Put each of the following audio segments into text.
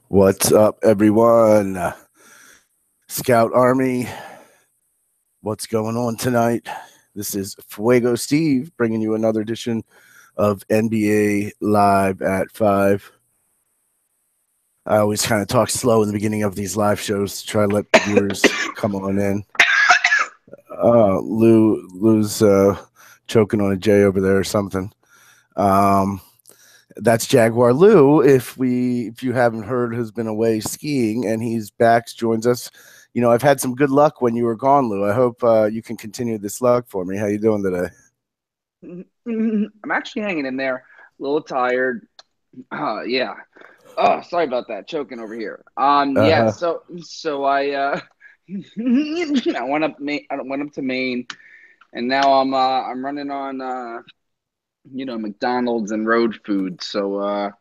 What's up, everyone? Scout Army, what's going on tonight? This is Fuego Steve bringing you another edition of NBA Live at 5. I always kind of talk slow in the beginning of these live shows to try to let viewers come on in. Lou's choking on a J over there or something. That's Jaguar Lou. If you haven't heard, has been away skiing and he's back, joins us. You know, I've had some good luck when you were gone, Lou. I hope you can continue this luck for me. How you doing today? I'm actually hanging in there, a little tired. Yeah. Oh, sorry about that. Choking over here. Yeah. Uh-huh. So I went up to Maine, and now I'm running on McDonald's and road food. But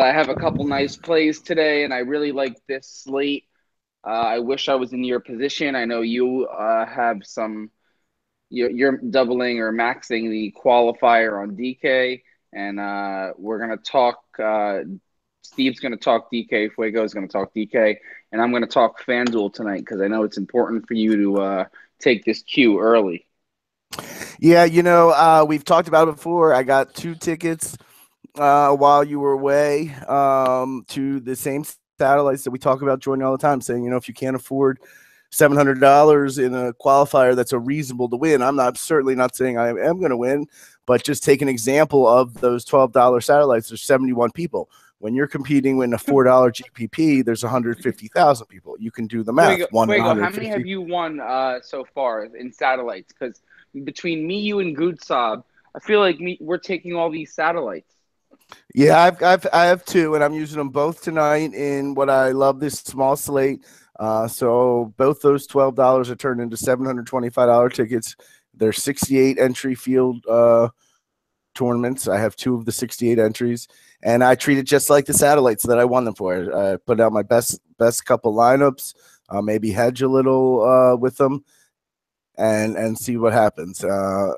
I have a couple nice plays today, and I really like this slate. I wish I was in your position. I know you have some. You're doubling or maxing the qualifier on DK, and we're gonna talk. Steve's gonna talk DK. Fuego is gonna talk DK, and I'm gonna talk FanDuel tonight because I know it's important for you to take this cue early. Yeah, we've talked about it before. I got 2 tickets while you were away to the same satellites that we talk about joining all the time, saying, if you can't afford $700 in a qualifier that's a reasonable to win. I'm not certainly not saying I am going to win, but just take an example of those $12 satellites. There's 71 people. When you're competing in a $4 GPP, there's 150,000 people. You can do the math. One in Fuego, how many 150. have you won so far in satellites? Because between me, you, and Goodsab, I feel like we're taking all these satellites. Yeah, I have two, and I'm using them both tonight in what I love this small slate. So both those $12 are turned into $725 tickets. They're 68 entry field tournaments. I have two of the 68 entries, and I treat it just like the satellites that I won them for. I put out my best couple lineups, maybe hedge a little with them, and see what happens. So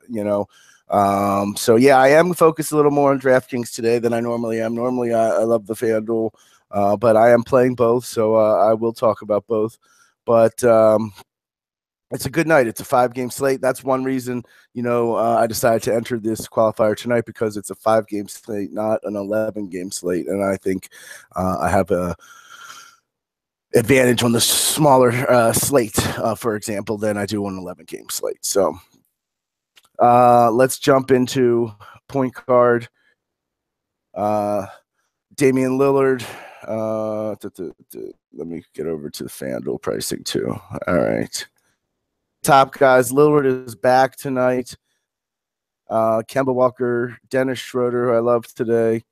yeah, I am focused a little more on DraftKings today than I normally am. Normally, I love the FanDuel, but I am playing both, so I will talk about both. But it's a good night. It's a 5-game slate. That's one reason, I decided to enter this qualifier tonight because it's a 5-game slate, not an 11-game slate. And I think I have a advantage on the smaller slate, for example, than I do on an 11-game slate. So let's jump into point guard. Damian Lillard. Let me get over to the FanDuel pricing too. All right. Top guys, Lillard is back tonight. Kemba Walker, Dennis Schroeder, who I love today.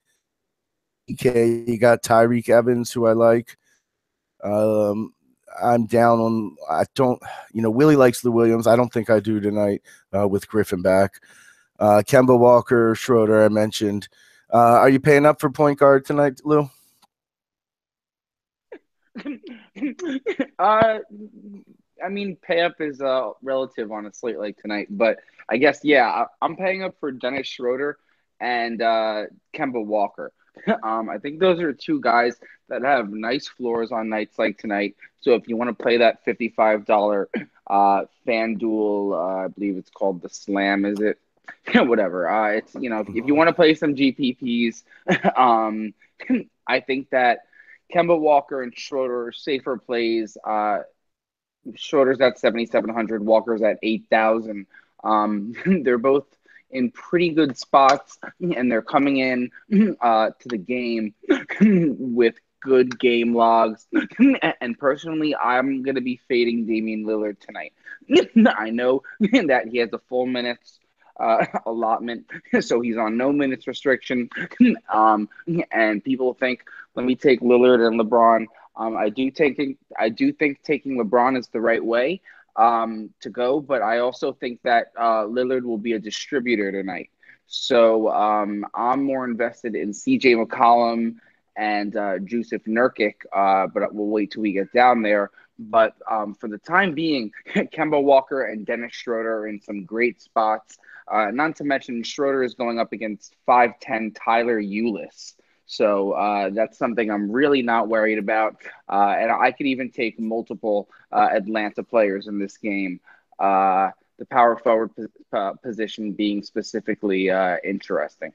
EK, you got Tyreek Evans, who I like. I'm down on. I don't. Willie likes Lou Williams. I don't think I do tonight with Griffin back. Kemba Walker, Schroeder, I mentioned. Are you paying up for point guard tonight, Lou? uh, I mean, pay up is relative on a slate like tonight, but I guess I'm paying up for Dennis Schroeder and Kemba Walker. I think those are two guys that have nice floors on nights like tonight. So if you want to play that $55 FanDuel, I believe it's called the Slam, is it? Whatever. It's if you want to play some GPPs, um, I think that Kemba Walker and Schroeder are safer plays. Schroeder's at 7,700, Walker's at 8,000. They're both in pretty good spots, and they're coming in to the game with good game logs. And personally, I'm going to be fading Damian Lillard tonight. I know that he has a full minutes allotment, so he's on no minutes restriction. And people think, let me take Lillard and LeBron. I do think taking LeBron is the right way to go, but I also think that Lillard will be a distributor tonight. So I'm more invested in CJ McCollum and Jusuf Nurkic, but we'll wait till we get down there. But for the time being, Kemba Walker and Dennis Schroeder are in some great spots. Not to mention, Schroeder is going up against 5'10 Tyler Eulis. So that's something I'm really not worried about. And I could even take multiple Atlanta players in this game. The power forward position being specifically interesting.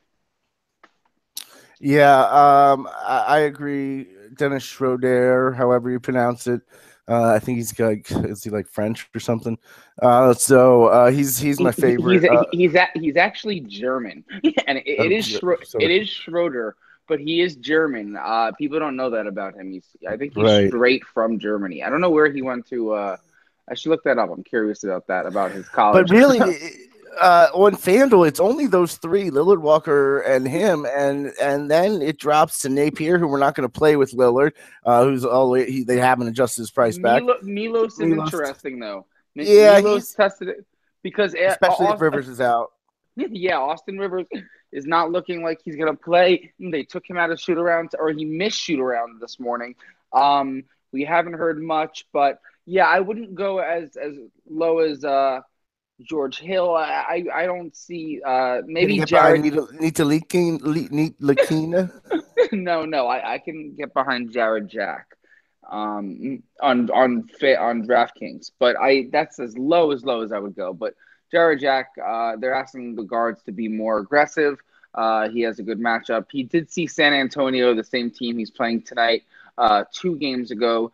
Yeah, I agree. Dennis Schroeder, however you pronounce it. I think he's like, is he like French or something? He's my favorite. He's actually German, and So it is Schroeder, but he is German. People don't know that about him. I think he's right. straight from Germany. I don't know where he went to. I should look that up. I'm curious about that, about his But college. really, on FanDuel, it's only those three: Lillard, Walker, and him, and then it drops to Napier, who we're not going to play with Lillard, who's always they haven't adjusted his price back. Milos is Milos, interesting though. yeah, Milos he's tested it because especially if Rivers is out. yeah, Austin Rivers is not looking like he's gonna play. They took him out of shoot around, or he missed shoot around this morning. We haven't heard much, but yeah, I wouldn't go as low as George Hill. I don't see Can you maybe get behind Jared. Nita Lakina? No, I can get behind Jared Jack on DraftKings, but I that's as low as I would go. But Jared Jack, they're asking the guards to be more aggressive. He has a good matchup. He did see San Antonio, the same team he's playing tonight, 2 games ago.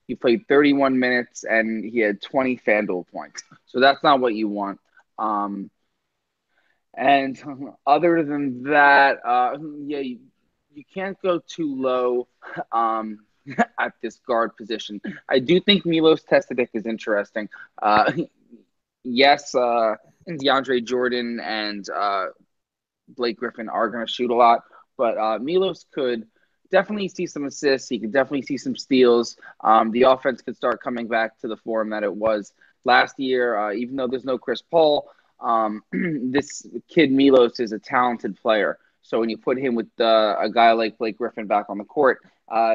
He played 31 minutes and he had 20 FanDuel points. So that's not what you want. And other than that, yeah, you can't go too low at this guard position. I do think Milos Tesadek is interesting. Yes, DeAndre Jordan and Blake Griffin are going to shoot a lot, but Milos could definitely see some assists. He could definitely see some steals. The offense could start coming back to the form that it was last year, even though there's no Chris Paul. This kid Milos is a talented player. So when you put him with a guy like Blake Griffin back on the court,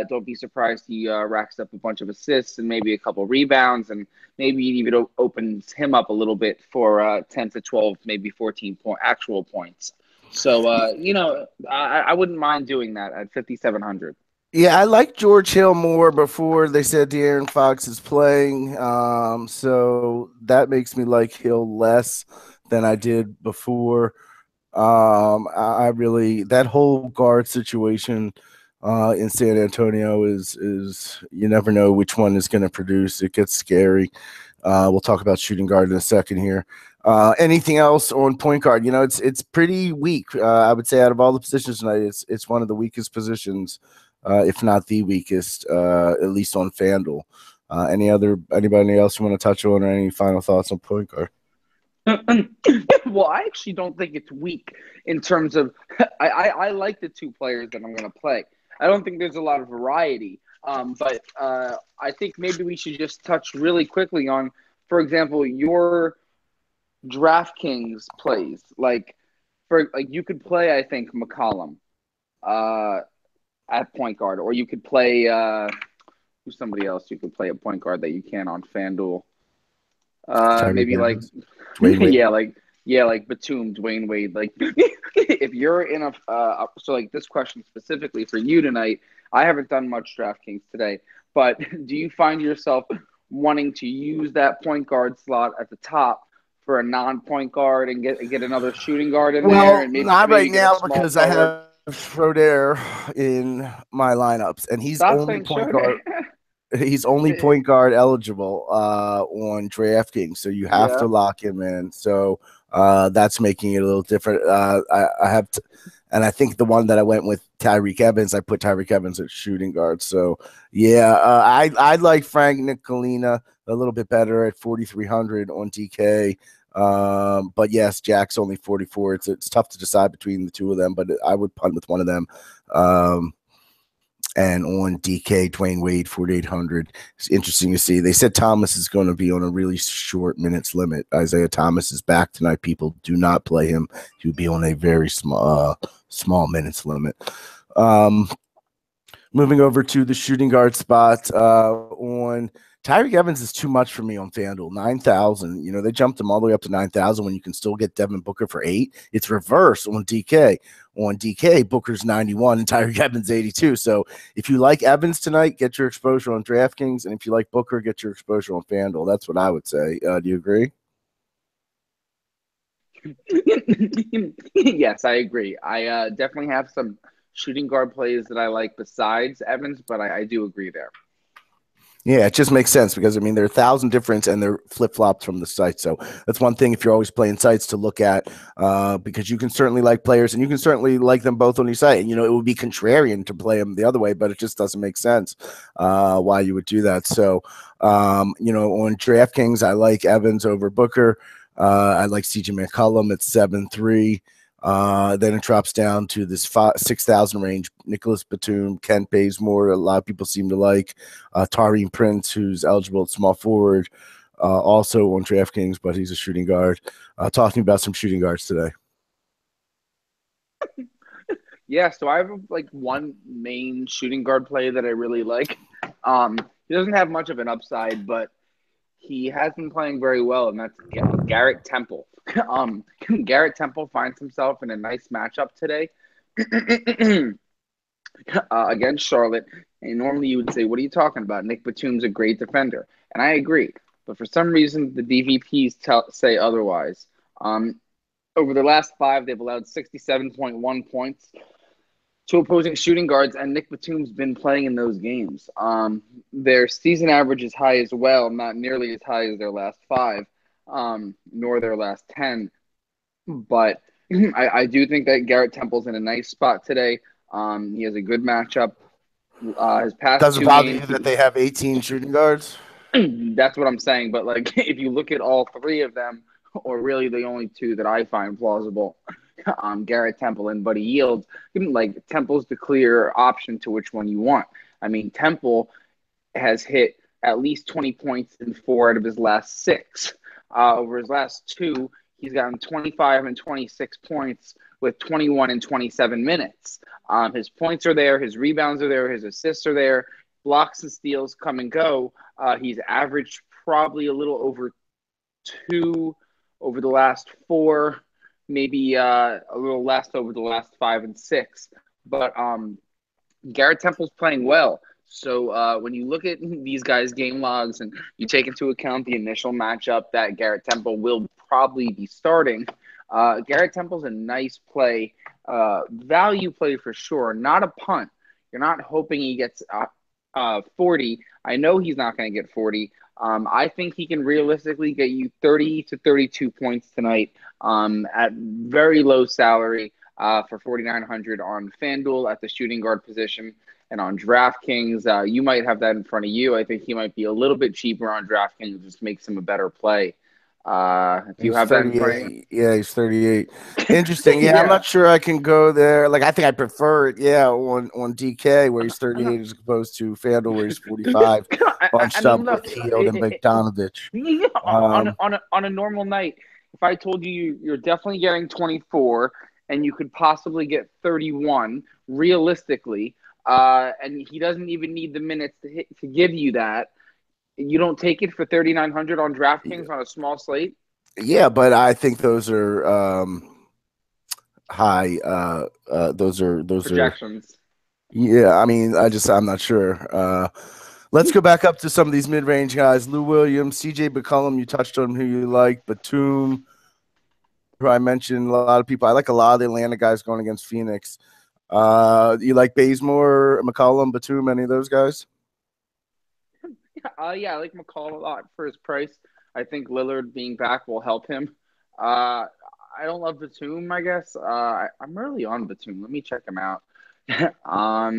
don't be surprised he racks up a bunch of assists and maybe a couple rebounds, and maybe it even opens him up a little bit for 10 to 12, maybe 14 actual points. So, I wouldn't mind doing that at 5,700. Yeah, I like George Hill more before they said De'Aaron Fox is playing. So that makes me like Hill less than I did before. I really that whole guard situation in San Antonio is you never know which one is going to produce. It gets scary. We'll talk about shooting guard in a second here. Anything else on point guard? You know, it's pretty weak. I would say out of all the positions tonight, it's one of the weakest positions, if not the weakest, at least on FanDuel. Anybody else you want to touch on, or any final thoughts on point guard? Well, I actually don't think it's weak in terms of I like the two players that I'm going to play. I don't think there's a lot of variety, but I think maybe we should just touch really quickly on, for example, your DraftKings plays. You could play, I think, McCollum at point guard, or you could play who's somebody else you could play at point guard that you can on FanDuel. Maybe like like Batum, Dwayne Wade. Like if you're in so like this question specifically for you tonight, I haven't done much DraftKings today, but do you find yourself wanting to use that point guard slot at the top for a non-point guard and get another shooting guard in there, and not maybe right now because forward? I have Schroeder in my lineups, and he's Stop only saying point Schroeder. guard. He's only point guard eligible on DraftKings, so you have to lock him in. So that's making it a little different. I have to, and I think the one that I went with Tyreke Evans, I put Tyreke Evans at shooting guard. So yeah, I like Frank Ntilikina a little bit better at 4,300 on DK. But yes, Jack's only 44. It's tough to decide between the two of them, but I would punt with one of them. And on DK, Dwayne Wade, 4,800. It's interesting to see. They said Thomas is going to be on a really short minutes limit. Isaiah Thomas is back tonight. People do not play him. He'll be on a very small minutes limit. Moving over to the shooting guard spot on Tyreek Evans is too much for me on FanDuel. 9,000. You know, they jumped him all the way up to 9,000 when you can still get Devin Booker for 8. It's reverse on DK. On DK, Booker's 91 and Tyreek Evans 82. So if you like Evans tonight, get your exposure on DraftKings. And if you like Booker, get your exposure on FanDuel. That's what I would say. Do you agree? Yes, I agree. I definitely have some shooting guard plays that I like besides Evans, but I do agree there. Yeah, it just makes sense because I mean there are 1,000 different and they're flip flopped from the site. So that's one thing if you're always playing sites to look at because you can certainly like players and you can certainly like them both on your site. And you know it would be contrarian to play them the other way, but it just doesn't make sense why you would do that. So you know on DraftKings, I like Evans over Booker. I like CJ McCollum at 7-3. Then it drops down to this 6,000 range. Nicholas Batum, Kent Bazemore, a lot of people seem to like. Taurean Prince, who's eligible at small forward, also on DraftKings, but he's a shooting guard. Talking about some shooting guards today. Yeah, so I have like one main shooting guard play that I really like. He doesn't have much of an upside, but he has been playing very well, and that's Garrett Temple. Garrett Temple finds himself in a nice matchup today against Charlotte. And normally you would say, what are you talking about? Nick Batum's a great defender. And I agree. But for some reason, the DVPs say otherwise. Over the last 5, they've allowed 67.1 points to opposing shooting guards, and Nick Batum's been playing in those games. Their season average is high as well, not nearly as high as their last 5, nor their last 10. But I do think that Garrett Temple's in a nice spot today. He has a good matchup. His past Doesn't 2 bother you games, that they have 18 shooting guards? that's what I'm saying. But like, if you look at all 3 of them, or really the only 2 that I find plausible, Garrett Temple and Buddy Yields, like Temple's the clear option to which one you want. I mean, Temple has hit at least 20 points in 4 out of his last 6. Over his last 2, he's gotten 25 and 26 points with 21 and 27 minutes. His points are there, his rebounds are there, his assists are there, blocks and steals come and go. He's averaged probably a little over 2 over the last 4, maybe a little less over the last 5 and 6. But Garrett Temple's playing well. So when you look at these guys' game logs and you take into account the initial matchup that Garrett Temple will probably be starting, Garrett Temple's a nice play, value play for sure, not a punt. You're not hoping he gets 40. I know he's not going to get 40. I think he can realistically get you 30 to 32 points tonight at very low salary for 4,900 on FanDuel at the shooting guard position. And on DraftKings, you might have that in front of you. I think he might be a little bit cheaper on DraftKings, just makes him a better play. If you He's have that in front of you. Yeah, he's 38. Interesting. Yeah, Yeah. I'm not sure I can go there. Like, I think I prefer it, yeah, on DK where he's 38 as opposed to FanDuel where he's 45, bunched up look, with Hield and Bogdanovich. on a normal night, if I told you you're definitely getting 24 and you could possibly get 31 realistically, and he doesn't even need the minutes to give you that, you don't take it for 3,900 on DraftKings on a small slate? Yeah, but I think those are high. Those are Projections. Yeah, I mean, I'm not sure. Let's go back up to some of these mid-range guys. Lou Williams, CJ McCollum, you touched on who you like. Batum, who I mentioned, a lot of people. I like a lot of the Atlanta guys going against Phoenix. You like Bazemore, McCollum, Batum, any of those guys? Yeah, I like McCall a lot for his price. I think Lillard being back will help him. I don't love Batum, I guess. I'm early on Batum. Let me check him out. How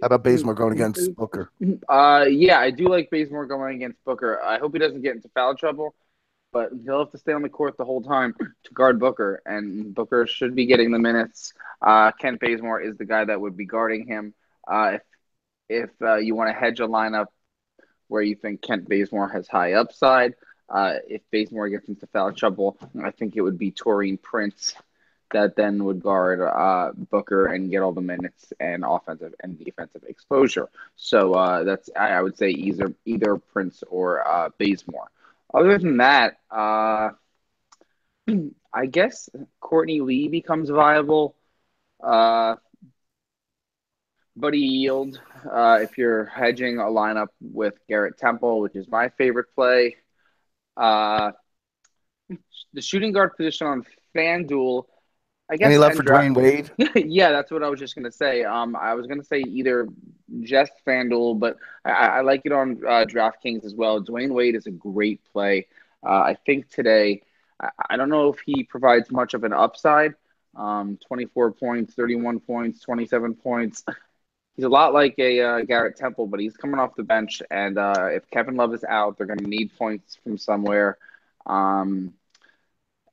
about Bazemore going against Booker? Yeah, I do like Bazemore going against Booker. I hope he doesn't get into foul trouble, but he'll have to stay on the court the whole time to guard Booker, and Booker should be getting the minutes. Kent Bazemore is the guy that would be guarding him. If you want to hedge a lineup where you think Kent Bazemore has high upside, if Bazemore gets into foul trouble, I think it would be Taurean Prince that then would guard Booker and get all the minutes and offensive and defensive exposure. So that's I would say either Prince or Bazemore. Other than that, I guess Courtney Lee becomes viable. Uh, Buddy Yield, if you're hedging a lineup with Garrett Temple, which is my favorite play. Uh, the shooting guard position on FanDuel, I Any guess, love and for draft. Dwayne Wade? Yeah, that's what I was just gonna say. I was gonna say either just FanDuel, but I like it on DraftKings as well. Dwayne Wade is a great play. I think today, I don't know if he provides much of an upside. 24 points, 31 points, 27 points. He's a lot like a Garrett Temple, but he's coming off the bench, and if Kevin Love is out, they're going to need points from somewhere. Um,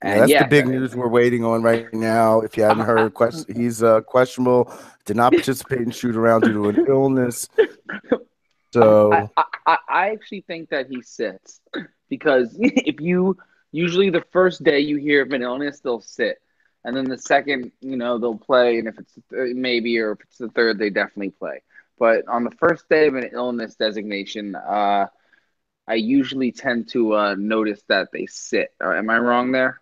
Yeah, and that's the yeah, big news we're waiting on right now. If you hadn't heard, he's questionable, did not participate in shoot around due to an illness. So I actually think that he sits because if you usually the first day you hear of an illness, they'll sit. And then the second, they'll play. And if it's maybe, or if it's the third, they definitely play. But on the first day of an illness designation, I usually tend to notice that they sit. Am I wrong there?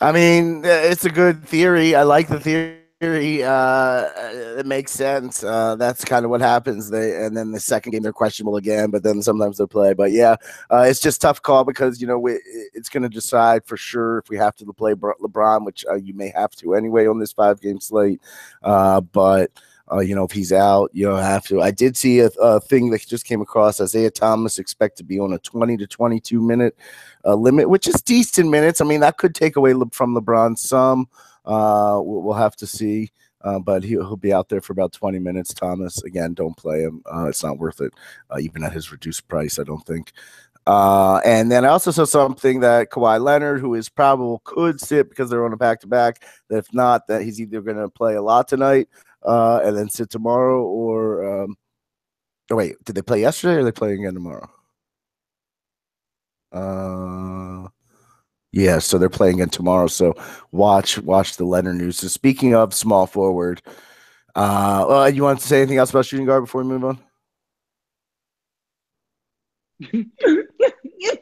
I mean, it's a good theory. I like the theory. It makes sense. That's kind of what happens. And then the second game they're questionable again, but then sometimes they'll play. But yeah, it's just tough call because it's going to decide for sure if we have to play LeBron, which you may have to anyway on this 5-game slate. But if he's out, you don't have to. I did see a thing that just came across. Isaiah Thomas expect to be on a 20 to 22 minute limit, which is decent minutes. I mean, that could take away from LeBron some. We'll have to see. But he'll be out there for about 20 minutes. Thomas, again, don't play him. It's not worth it, even at his reduced price, I don't think. And then I also saw something that Kawhi Leonard, who is probable, could sit because they're on a back-to-back. That if not, that he's either going to play a lot tonight and then sit tomorrow, or wait, did they play yesterday or are they playing again tomorrow? Yeah, so they're playing again tomorrow. So watch the Leonard news. So speaking of small forward, you want to say anything else about shooting guard before we move on?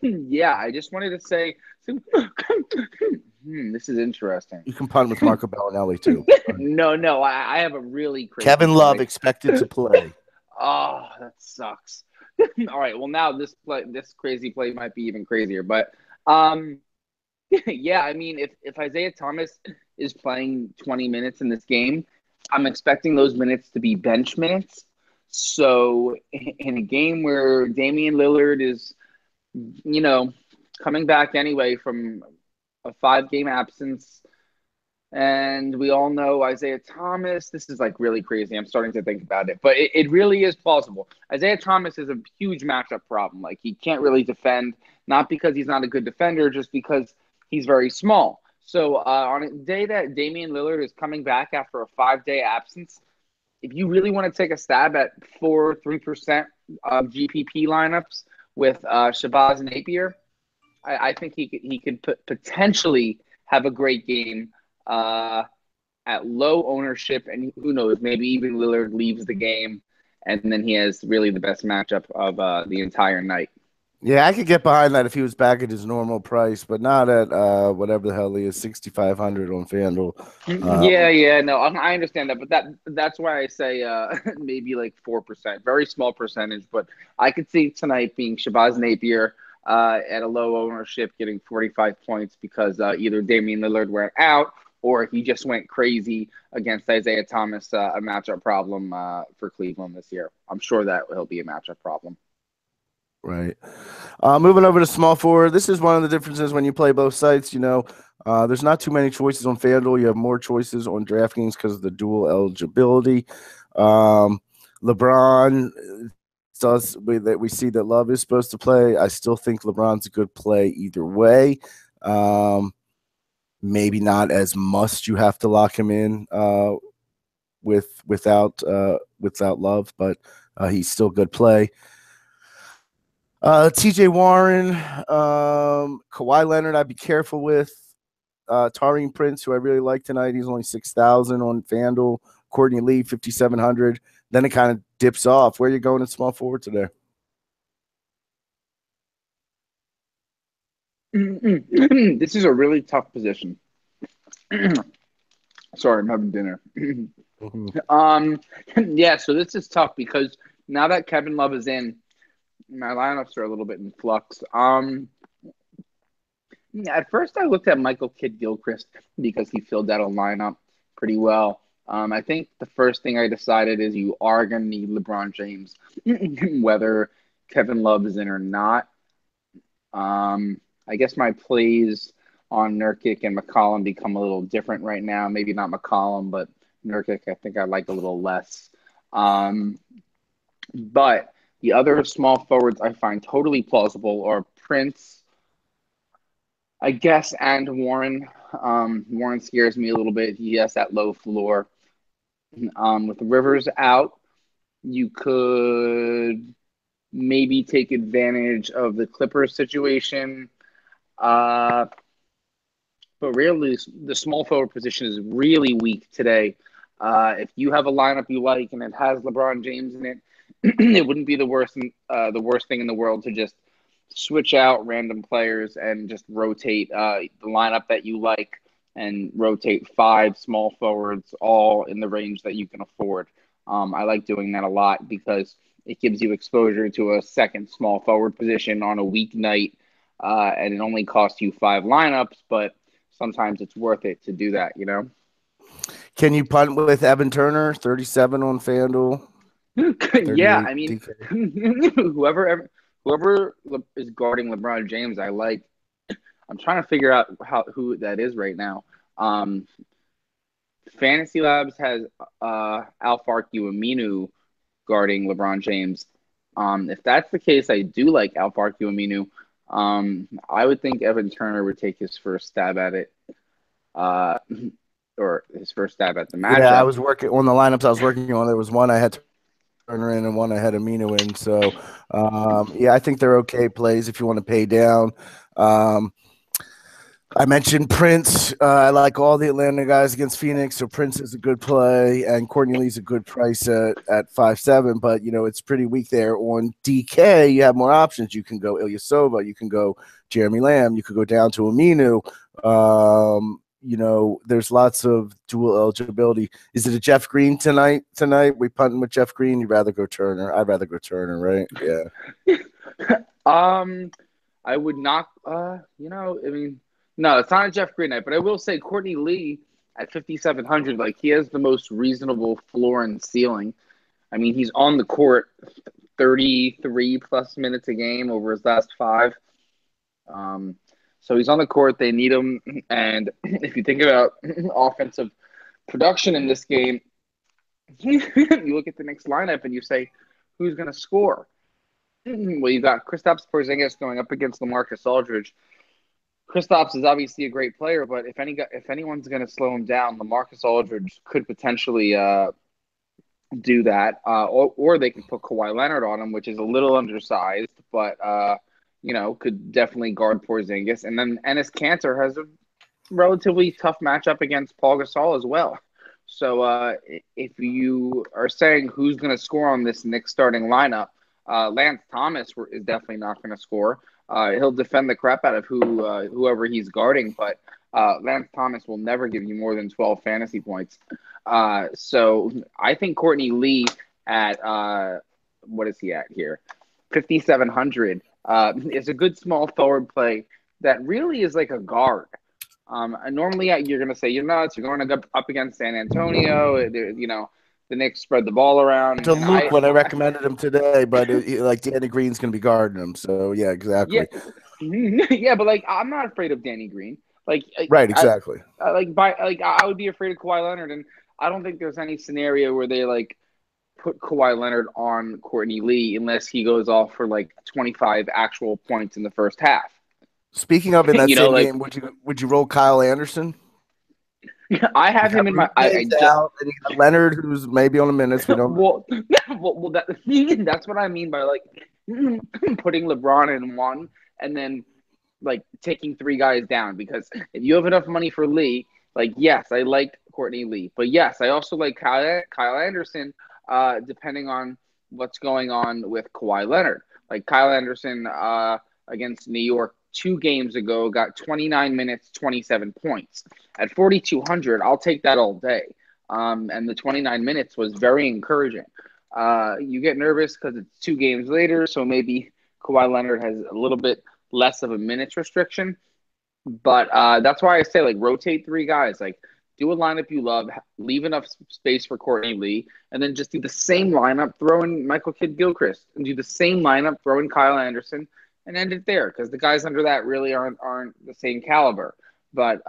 Yeah, I just wanted to say this is interesting. You can punt with Marco Bellinelli too. No, I have a really crazy Kevin Love expected to play. Oh, that sucks. All right, well now this crazy play might be even crazier, but yeah, I mean if Isaiah Thomas is playing 20 minutes in this game, I'm expecting those minutes to be bench minutes. So in a game where Damian Lillard is, coming back anyway from a 5-game absence, and we all know Isaiah Thomas, this is like really crazy. I'm starting to think about it, but it really is plausible. Isaiah Thomas is a huge matchup problem. Like he can't really defend, not because he's not a good defender, just because he's very small. So on a day that Damian Lillard is coming back after a 5-day absence, if you really want to take a stab at 3% of GPP lineups with Shabazz Napier, I think he could potentially have a great game at low ownership, and who knows, maybe even Lillard leaves the game, and then he has really the best matchup of the entire night. Yeah, I could get behind that if he was back at his normal price, but not at whatever the hell he is, 6,500 on FanDuel. No, I understand that, but that's why I say maybe like 4%, very small percentage. But I could see tonight being Shabazz Napier at a low ownership, getting 45 points because either Damian Lillard went out or he just went crazy against Isaiah Thomas, a matchup problem for Cleveland this year. I'm sure that he'll be a matchup problem. Right. Moving over to small forward. This is one of the differences when you play both sites. There's not too many choices on FanDuel. You have more choices on DraftKings because of the dual eligibility. LeBron we see that Love is supposed to play. I still think LeBron's a good play either way. Maybe not as must you have to lock him in without Love, but he's still good play. TJ Warren, Kawhi Leonard, I'd be careful with. Tareem Prince, who I really like tonight. He's only 6,000 on FanDuel. Courtney Lee, 5,700. Then it kind of dips off. Where are you going in small forward today? This is a really tough position. Sorry, I'm having dinner. Yeah, so this is tough because now that Kevin Love is in, my lineups are a little bit in flux. At first I looked at Michael Kidd-Gilchrist because he filled out a lineup pretty well. I think the first thing I decided is you are going to need LeBron James, whether Kevin Love is in or not. I guess my plays on Nurkic and McCollum become a little different right now. Maybe not McCollum, but Nurkic I think I like a little less. But the other small forwards I find totally plausible are Prince, I guess, and Warren. Warren scares me a little bit. He has that low floor. With Rivers out, you could maybe take advantage of the Clippers situation. But really, the small forward position is really weak today. If you have a lineup you like and it has LeBron James in it, it wouldn't be the worst thing in the world to just switch out random players and just rotate the lineup that you like and rotate 5 small forwards all in the range that you can afford. I like doing that a lot because it gives you exposure to a second small forward position on a weeknight, and it only costs you 5 lineups, but sometimes it's worth it to do that, you know? Can you punt with Evan Turner, 37 on FanDuel? Yeah, I mean, whoever is guarding LeBron James, I like. I'm trying to figure out who that is right now. Fantasy Labs has Al-Farouq Aminu guarding LeBron James. If that's the case, I do like Al-Farouq Aminu. I would think Evan Turner would take his first stab at it, or his first stab at the matchup. Yeah, I was working on the lineups I was working on. There was one I had Turner in and one I had Aminu in. So, yeah, I think they're okay plays if you want to pay down. I mentioned Prince. I like all the Atlanta guys against Phoenix, so Prince is a good play, and Courtney Lee's a good price at 5.7. But it's pretty weak there. On DK, you have more options. You can go Ilyasova, you can go Jeremy Lamb, you could go down to Aminu. There's lots of dual eligibility. Is it a Jeff Green tonight? We punting with Jeff Green. You'd rather go Turner? I'd rather go Turner, right? Yeah. I would not. I mean. No, it's not a Jeff Green night, but I will say Courtney Lee at 5,700, like he has the most reasonable floor and ceiling. I mean, he's on the court 33 plus minutes a game over his last 5. So he's on the court. They need him. And if you think about offensive production in this game, you look at the next lineup and you say, who's going to score? Well, you got Kristaps Porzingis going up against LaMarcus Aldridge. Kristaps is obviously a great player, but if anyone's going to slow him down, LaMarcus Aldridge could potentially do that, or they can put Kawhi Leonard on him, which is a little undersized, but could definitely guard Porzingis. And then Enes Kanter has a relatively tough matchup against Paul Gasol as well. So if you are saying who's going to score on this Knicks starting lineup, Lance Thomas is definitely not going to score. He'll defend the crap out of whoever he's guarding, but Lance Thomas will never give you more than 12 fantasy points. So I think Courtney Lee at what is he at here? 5,700 is a good small forward play that really is like a guard. Normally you're going to say you're nuts. You're going up against San Antonio. The Knicks spread the ball around. To Luke when I recommended him today, but Danny Green's going to be guarding him. So yeah, exactly. Yeah, but I'm not afraid of Danny Green. Right, exactly. I would be afraid of Kawhi Leonard, and I don't think there's any scenario where they put Kawhi Leonard on Courtney Lee unless he goes off for 25 actual points in the first half. Speaking of in that same game, would you roll Kyle Anderson? I have him in my. I out, and you got Leonard, who's maybe on the minutes. We don't. well, that's what I mean by putting LeBron in one, and then like taking three guys down, because if you have enough money for Lee, like, yes, I like Courtney Lee, but yes, I also like Kyle Anderson, depending on what's going on with Kawhi Leonard. Like Kyle Anderson against New York 2 games ago got 29 minutes, 27 points. At 4,200, I'll take that all day. And the 29 minutes was very encouraging. You get nervous because it's 2 games later, so maybe Kawhi Leonard has a little bit less of a minutes restriction. But that's why I say, like, rotate three guys. Like, do a lineup you love, leave enough space for Courtney Lee, and then just do the same lineup, throw in Michael Kidd-Gilchrist, and do the same lineup, throw in Kyle Anderson, and end it there, because the guys under that really aren't the same caliber. But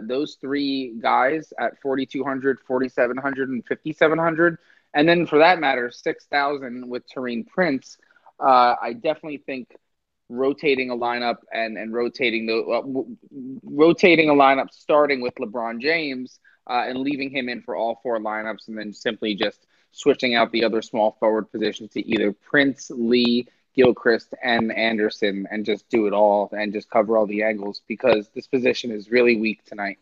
those three guys at 4,200, 4,700, and 5,700, and then for that matter, 6,000 with Taurean Prince, I definitely think rotating a lineup and rotating a lineup starting with LeBron James and leaving him in for all 4 lineups, and then simply just switching out the other small forward positions to either Prince, Lee, Gilchrist, and Anderson, and just do it all and just cover all the angles, because this position is really weak tonight.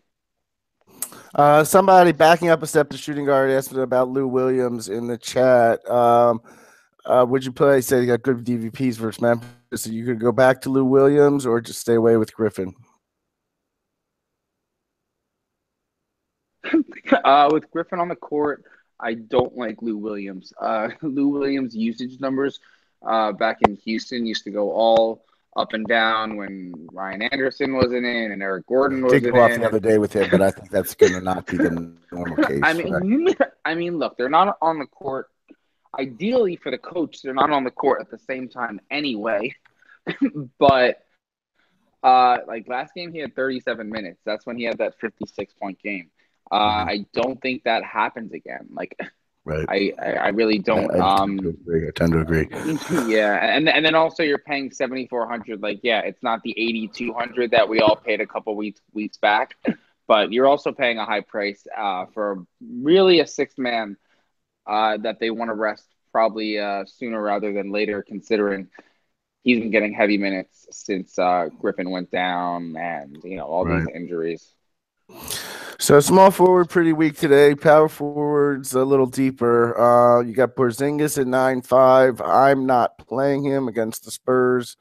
Somebody backing up a step to shooting guard asked about Lou Williams in the chat. Would you play? Say you got good DVPs versus Memphis, so you could go back to Lou Williams or just stay away with Griffin. With Griffin on the court, I don't like Lou Williams. Lou Williams' usage numbers back in Houston used to go all up and down when Ryan Anderson wasn't in and Eric Gordon Did wasn't go off in. the other day with him, but I think that's going to not be the normal case. I mean, look, they're not on the court. Ideally, for the coach, they're not on the court at the same time anyway. But like last game, he had 37 minutes. That's when he had that 56-point game. I don't think that happens again. Like, right. I really don't. I tend to agree. Yeah, and then also you're paying 7,400. Like, yeah, it's not the 8,200 that we all paid a couple weeks back, but you're also paying a high price for really a sixth man that they want to rest probably sooner rather than later, considering he's been getting heavy minutes since Griffin went down, and all these injuries. So small forward pretty weak today. Power forwards a little deeper. You got Porzingis at 9.5. I'm not playing him against the Spurs.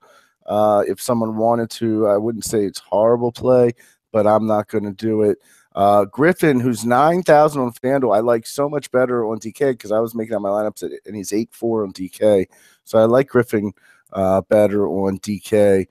If someone wanted to, I wouldn't say it's horrible play, but I'm not going to do it. Griffin, who's 9,000 on FanDuel, I like so much better on DK because I was making out my lineups and he's 8.4 on DK. So I like Griffin better on DK.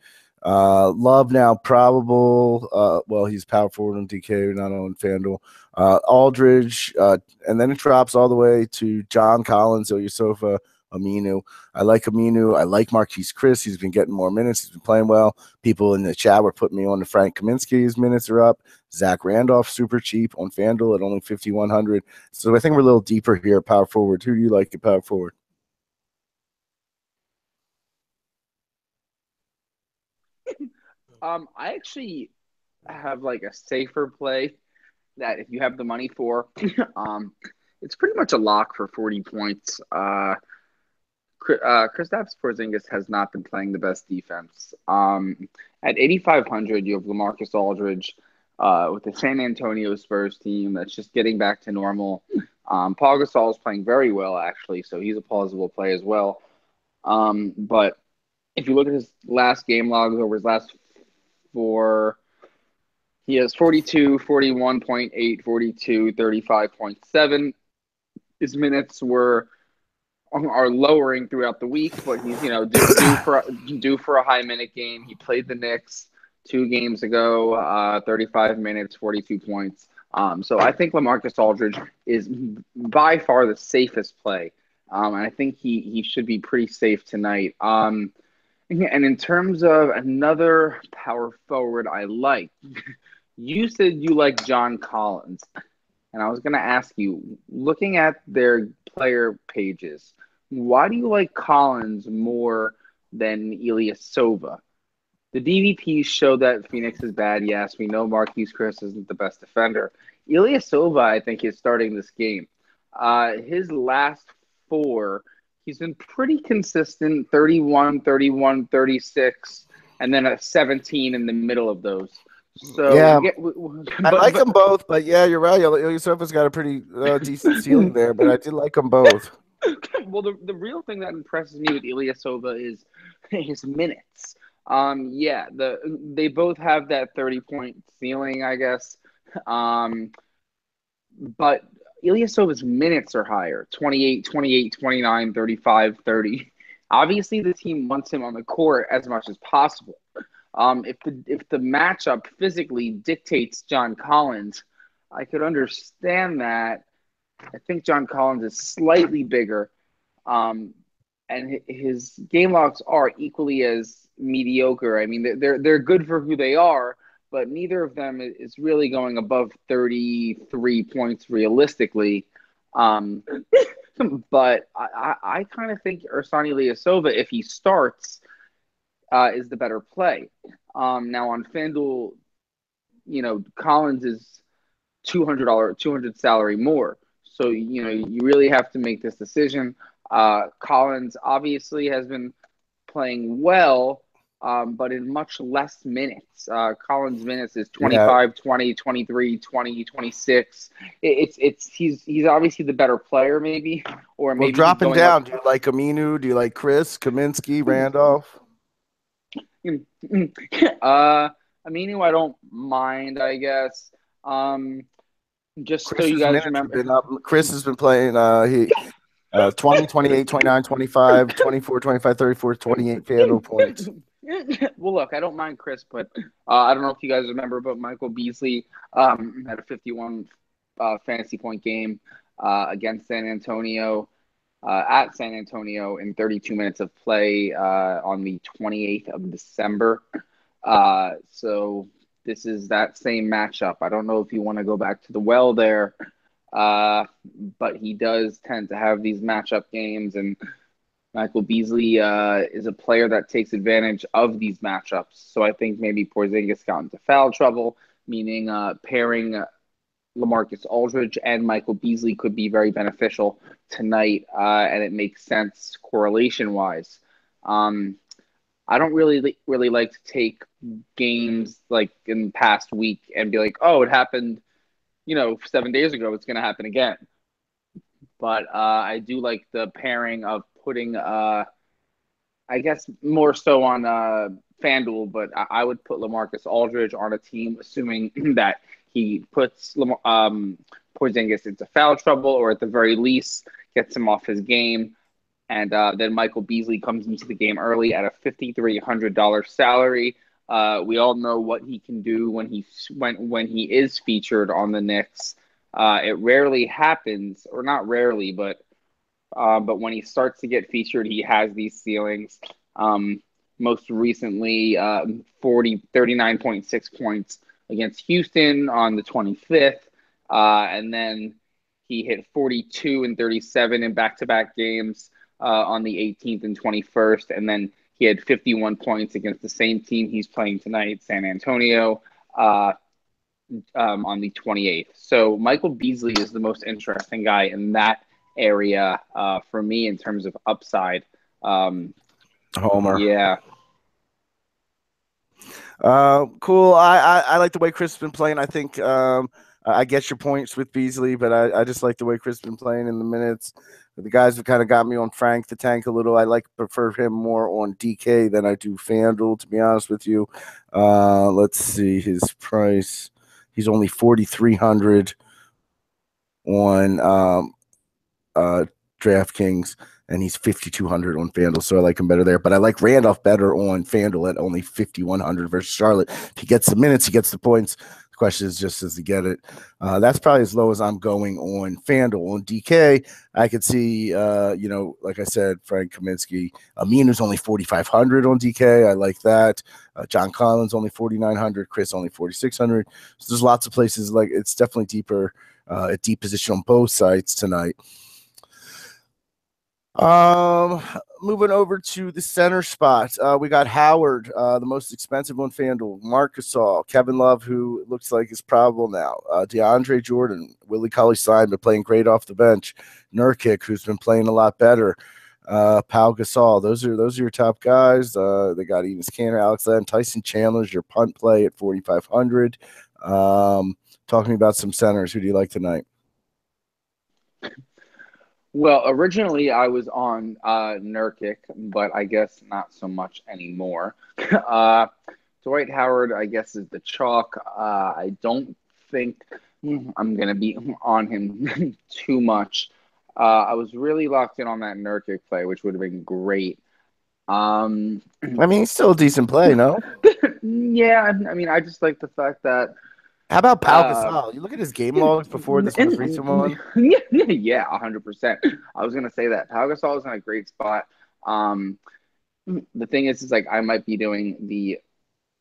Love now probable. Well, he's power forward on DK, not on FanDuel. Aldridge, and then it drops all the way to John Collins, Ilyasova, Aminu. I like Aminu. I like Marquise Chris. He's been getting more minutes. He's been playing well. People in the chat were putting me on to Frank Kaminsky. His minutes are up. Zach Randolph, super cheap on FanDuel at only 5,100. So I think we're a little deeper here at power forward. Who do you like at power forward? I actually have like a safer play that if you have the money for, it's pretty much a lock for 40 points. Kristaps Porzingis has not been playing the best defense. At 8,500, you have LaMarcus Aldridge with the San Antonio Spurs team that's just getting back to normal. Paul Gasol is playing very well, actually, so he's a plausible play as well. But if you look at his last game logs over his last 4, he has 42, 41.8, 42, 35.7. His minutes are lowering throughout the week, but he's due for a high minute game. He played the Knicks 2 games ago, 35 minutes, 42 points. So I think LaMarcus Aldridge is by far the safest play, and I think he should be pretty safe tonight. And in terms of another power forward I like, you said you like John Collins. And I was going to ask you, looking at their player pages, why do you like Collins more than Ilyasova? The DVPs show that Phoenix is bad. Yes, we know Marquise Chris isn't the best defender. Ilyasova, I think, is starting this game. His last 4, he's been pretty consistent, 31, 31, 36, and then a 17 in the middle of those. So Yeah, yeah, I like but them both, but yeah, you're right. Ilyasova's got a pretty decent ceiling there, but I did like them both. well, the real thing that impresses me with Ilyasova is his minutes. Yeah, they both have that 30-point ceiling, I guess. Um, but Ilyasova's minutes are higher 28, 28, 29, 35, 30. Obviously, the team wants him on the court as much as possible. If the matchup physically dictates John Collins, I could understand that. I think John Collins is slightly bigger, um, and his game logs are equally as mediocre. I mean, they're good for who they are, but neither of them is really going above 33 points realistically. Um, but I kind of think Ursani Ilyasova, if he starts, is the better play. Now on FanDuel, Collins is $200 salary more. So you really have to make this decision. Collins obviously has been playing well, but in much less minutes. Collins' minutes is Yeah. 25, 20, 23, 20, 26. He's obviously the better player, maybe, or Well, maybe he's dropping going up. down, do you like Aminu? Do you like Chris, Kaminsky, Randolph? Aminu, I don't mind, I guess. Um, just so you Chris's guys minutes have remember, been up. Chris has been playing. He 20, 28, 29, 25, 24, 25, 34, 28 FanDuel points. well, look, I don't mind Chris, but I don't know if you guys remember, but Michael Beasley had a 51 fantasy point game against San Antonio at San Antonio in 32 minutes of play on the 28th of December. So this is that same matchup. I don't know if you want to go back to the well there, but he does tend to have these matchup games, and Michael Beasley is a player that takes advantage of these matchups. So I think maybe Porzingis got into foul trouble, meaning pairing LaMarcus Aldridge and Michael Beasley could be very beneficial tonight, and it makes sense correlation wise. Um, I don't really like to take games like in the past week and be like, oh, it happened, 7 days ago. It's going to happen again. But I do like the pairing of putting, I guess, more so on FanDuel, but I would put LaMarcus Aldridge on a team, assuming that he puts Porzingis into foul trouble, or at the very least gets him off his game. And then Michael Beasley comes into the game early at a $5,300 salary. We all know what he can do when he is featured on the Knicks. It rarely happens, or not rarely, but when he starts to get featured, he has these ceilings. Most recently, 39.6 points against Houston on the 25th. And then he hit 42 and 37 in back-to-back games on the 18th and 21st. And then he had 51 points against the same team he's playing tonight, San Antonio, on the 28th. So Michael Beasley is the most interesting guy in that area for me in terms of upside. Homer. Yeah. Cool. I like the way Chris has been playing. I think I get your points with Beasley, but I just like the way Chris has been playing in the minutes. The guys have kind of got me on Frank the Tank a little. I prefer him more on DK than I do FanDuel, to be honest with you. Let's see his price. He's only 4,300 on DraftKings, and he's 5,200 on FanDuel, so I like him better there. But I like Randolph better on FanDuel at only 5,100 versus Charlotte. If he gets the minutes, he gets the points. The question is just, does he get it? That's probably as low as I'm going on FanDuel. On DK, I could see, like I said, Frank Kaminsky. Aminu's only 4,500 on DK. I like that. John Collins only 4,900. Chris only 4,600. So there's lots of places. Like, it's definitely deeper, a deep position on both sides tonight. Moving over to the center spot, we got Howard, the most expensive on FanDuel, Marc Gasol, Kevin Love, who looks like is probable now, DeAndre Jordan, Willie Cauley-Stein, been playing great off the bench, Nurkic, who's been playing a lot better, Pau Gasol. Those are your top guys. They got Enes Kanter, Alex Len, Tyson Chandler's your punt play at 4,500. Talking about some centers. Who do you like tonight? Well, originally I was on Nurkic, but I guess not so much anymore. uh, Dwight Howard, I guess, is the chalk. I don't think I'm going to be on him too much. I was really locked in on that Nurkic play, which would have been great. Um, I mean, he's still a decent play, no? yeah, I mean, I just like the fact that How about Pau uh, Gasol? You look at his game logs before this most recent one. yeah, 100%. I was gonna say that Pau Gasol is in a great spot. Um, the thing is like I might be doing the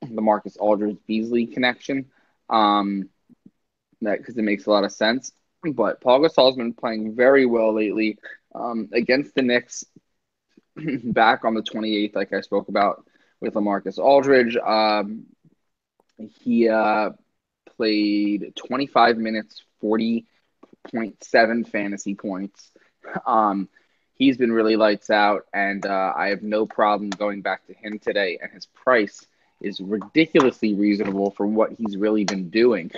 Marcus Aldridge Beasley connection, that because it makes a lot of sense. But Paul Gasol's been playing very well lately against the Knicks. Back on the 28th, like I spoke about with LaMarcus Aldridge, he played 25 minutes, 40.7 fantasy points. Um, he's been really lights out, and I have no problem going back to him today. And his price is ridiculously reasonable for what he's really been doing.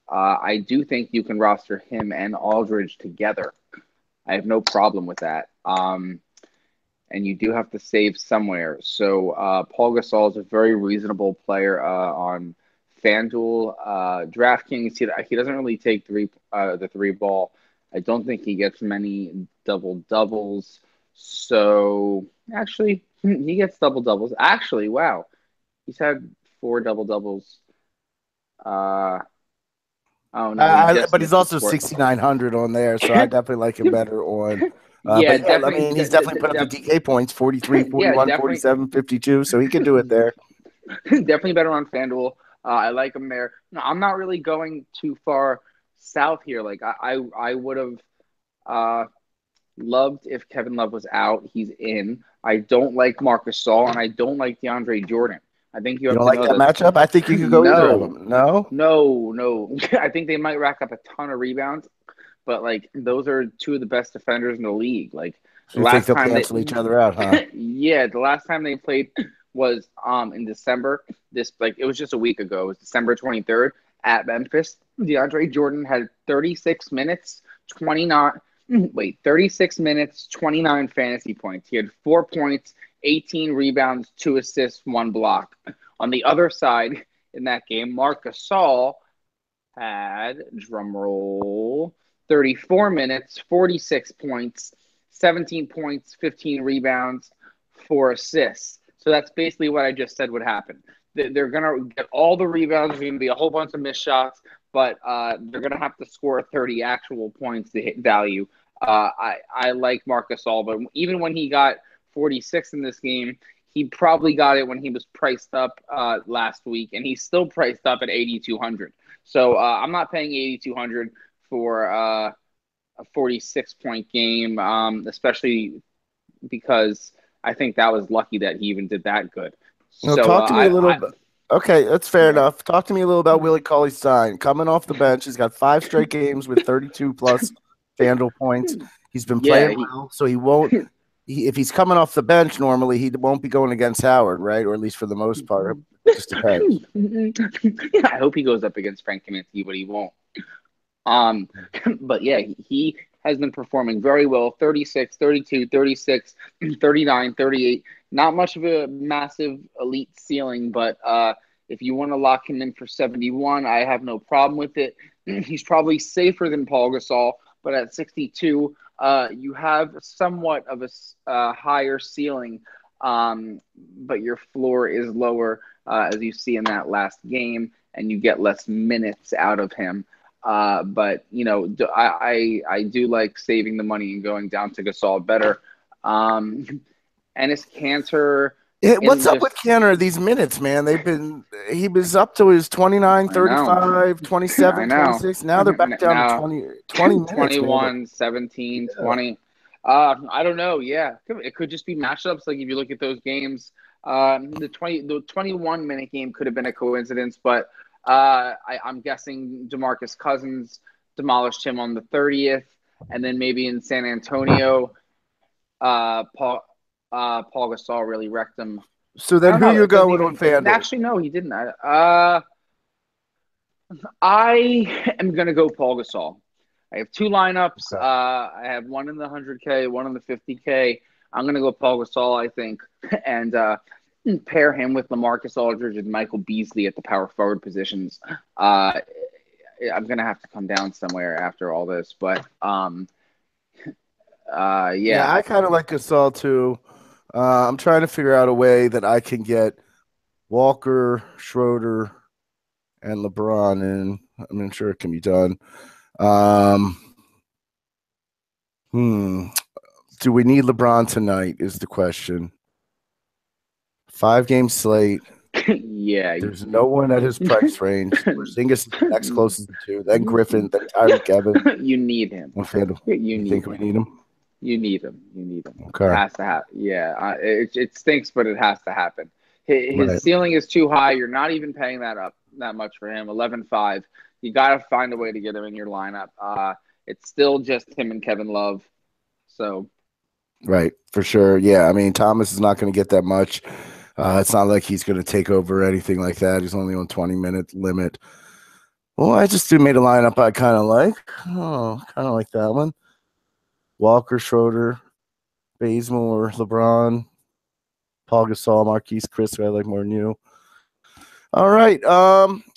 I do think you can roster him and Aldridge together. I have no problem with that. And you do have to save somewhere. So Paul Gasol is a very reasonable player on FanDuel, DraftKings. He doesn't really take the three ball. I don't think he gets many double doubles. So actually, he gets double doubles. Actually, wow, he's had four double doubles. Uh, oh no, he just But he's missed the also fourth. 6,900 on there, so I definitely like him better on. Yeah, But yeah, I definitely, mean, he's definitely put up the DK points 43, yeah, 41, definitely, 47, 52, so he can do it there. definitely better on FanDuel. I like him there. No, I'm not really going too far south here. Like I would have uh, loved if Kevin Love was out. He's in. I don't like Marcus Gasol and I don't like DeAndre Jordan. I think you You have don't to like know that that. matchup? I think you could go either of No, them. No? no. I think they might rack up a ton of rebounds, but like those are two of the best defenders in the league. Like So the you think last they'll time cancel each other out, huh? yeah, the last time they played was in December. This like it was just a week ago. It was December 23rd at Memphis. DeAndre Jordan had 36 minutes, 29 36 minutes, 29 fantasy points. He had 4 points, 18 rebounds, 2 assists, 1 block. On the other side in that game, Marc Gasol had, drum roll, 34 minutes, 46 points, 17 points, 15 rebounds, 4 assists. So that's basically what I just said would happen. They're going to get all the rebounds. There's going to be a whole bunch of missed shots, but they're going to have to score 30 actual points to hit value. I like Marc Gasol, but even when he got 46 in this game, he probably got it when he was priced up last week, and he's still priced up at 8,200. So I'm not paying 8,200 for a 46-point game, especially because I think that was lucky that he even did that good. Now, So talk to me a little bit. Okay, that's fair yeah. enough. Talk to me a little about Willie Cauley-Stein. Coming off the bench, he's got 5 straight games with 32 plus FanDuel points. He's been Yeah, playing well, so he won't. If he's coming off the bench, normally he won't be going against Howard, right? Or at least for the most part. It just depends. yeah, I hope he goes up against Frank Kaminsky, but he won't. Um, but yeah, he has been performing very well 36, 32, 36, 39, 38. Not much of a massive elite ceiling, but if you want to lock him in for 71, I have no problem with it. He's probably safer than Paul Gasol, but at 62, you have somewhat of a higher ceiling, but your floor is lower, as you see in that last game, and you get less minutes out of him. But you know, I do like saving the money and going down to Gasol better. And his Cantor What's in up with just Cantor these minutes, man? He was up to his 29, I know 35, I 27, know 26. Now they're back down to now 20 minutes, man. 21, 17, Yeah. 20. I don't know. Yeah, it could just be matchups. Like if you look at those games, the 21-minute game could have been a coincidence, but I'm guessing DeMarcus Cousins demolished him on the 30th, and then maybe in San Antonio. Paul Gasol really wrecked him. So I then don't who know. you're It doesn't going on even. FanDuel? Actually, no, he didn't. I am gonna go Paul Gasol. I have two lineups. Okay. I have one in the 100K, one in the 50K. I'm gonna go Paul Gasol, I think, and pair him with LaMarcus Aldridge and Michael Beasley at the power forward positions. I'm gonna have to come down somewhere after all this, but Yeah, yeah. I kind of like Gasol too. I'm trying to figure out a way that I can get Walker, Schroeder, and LeBron in. I'm sure it can be done. Um, hmm. Do we need LeBron tonight? Is the question. 5 game slate. Yeah. There's no one at his price range. Porzingis is the next closest to 2, then Griffin, then Tyreek Evans. You need him. On FanDuel. You need think we him. need him? You need him. You need him. It Okay. has to happen. Yeah, it stinks, but it has to happen. His Right. ceiling is too high. You're not even paying that much for him. 11.5. You got to find a way to get him in your lineup. It's still just him and Kevin Love. So Right, for sure. Yeah, I mean, Thomas is not going to get that much. It's not like he's going to take over or anything like that. He's only on 20-minute limit. Well, I just made a lineup I kind of like. Oh, kind of like that one. Walker, Schroeder, Bazemore, LeBron, Paul Gasol, Marquise Chris, who I like more than you. All right.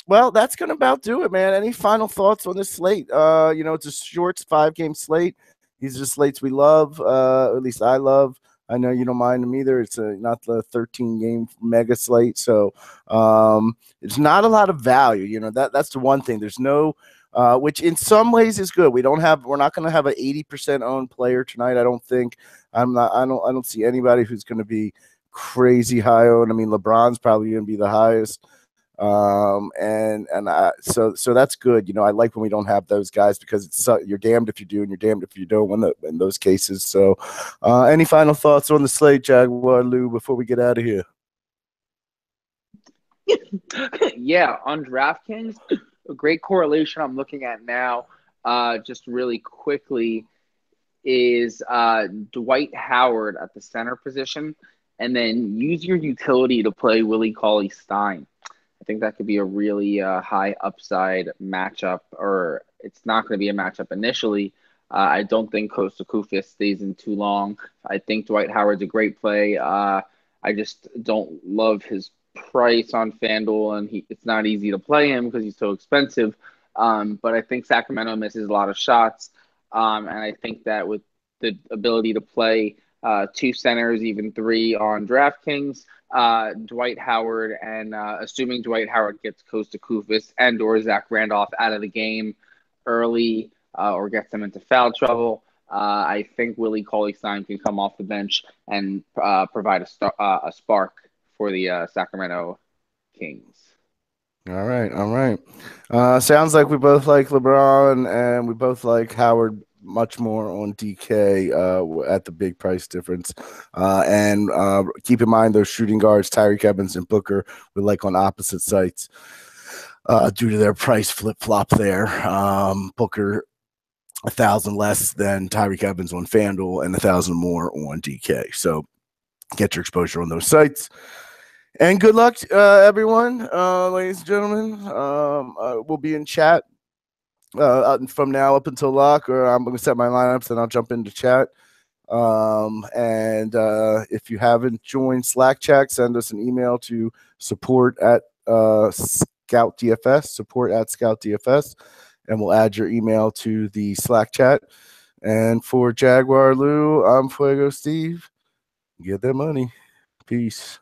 Well, that's gonna about do it, man. Any final thoughts on this slate? It's a short 5 game slate. These are slates we love, or at least I love. I know you don't mind them either. It's not the 13-game mega slate, so it's not a lot of value. That's the one thing. There's no, which in some ways is good. We're not going to have an 80% owned player tonight. I don't think. I don't see anybody who's going to be crazy high owned. I mean, LeBron's probably going to be the highest. So that's good. I like when we don't have those guys because you're damned if you do and you're damned if you don't in those cases. So, any final thoughts on the slate, Jaguar Lou, before we get out of here? yeah, on DraftKings, a great correlation I'm looking at now, just really quickly, is Dwight Howard at the center position, and then use your utility to play Willie Cauley-Stein. I think that could be a really high upside matchup, or it's not going to be a matchup initially. I don't think Kosta Koufis stays in too long. I think Dwight Howard's a great play. I just don't love his price on FanDuel, and it's not easy to play him because he's so expensive. But I think Sacramento misses a lot of shots, and I think that with the ability to play 2 centers, even 3 on DraftKings, Dwight Howard, and assuming Dwight Howard gets Kosta Koufis and or Zach Randolph out of the game early or gets them into foul trouble, I think Willie Cauley-Stein can come off the bench and provide a spark for the Sacramento Kings. All right. Sounds like we both like LeBron and we both like Howard much more on DK at the big price difference. And keep in mind those shooting guards, Tyreek Evans and Booker, we like on opposite sites due to their price flip-flop there. Booker 1,000 less than Tyreek Evans on FanDuel and 1,000 more on DK. So get your exposure on those sites. And good luck, everyone, ladies and gentlemen. We'll be in chat from now up until lock, or I'm going to set my lineups and I'll jump into chat. And if you haven't joined Slack chat, send us an email to support@ScoutDFS, and we'll add your email to the Slack chat. And for Jaguar Lou, I'm Fuego Steve. Get that money. Peace.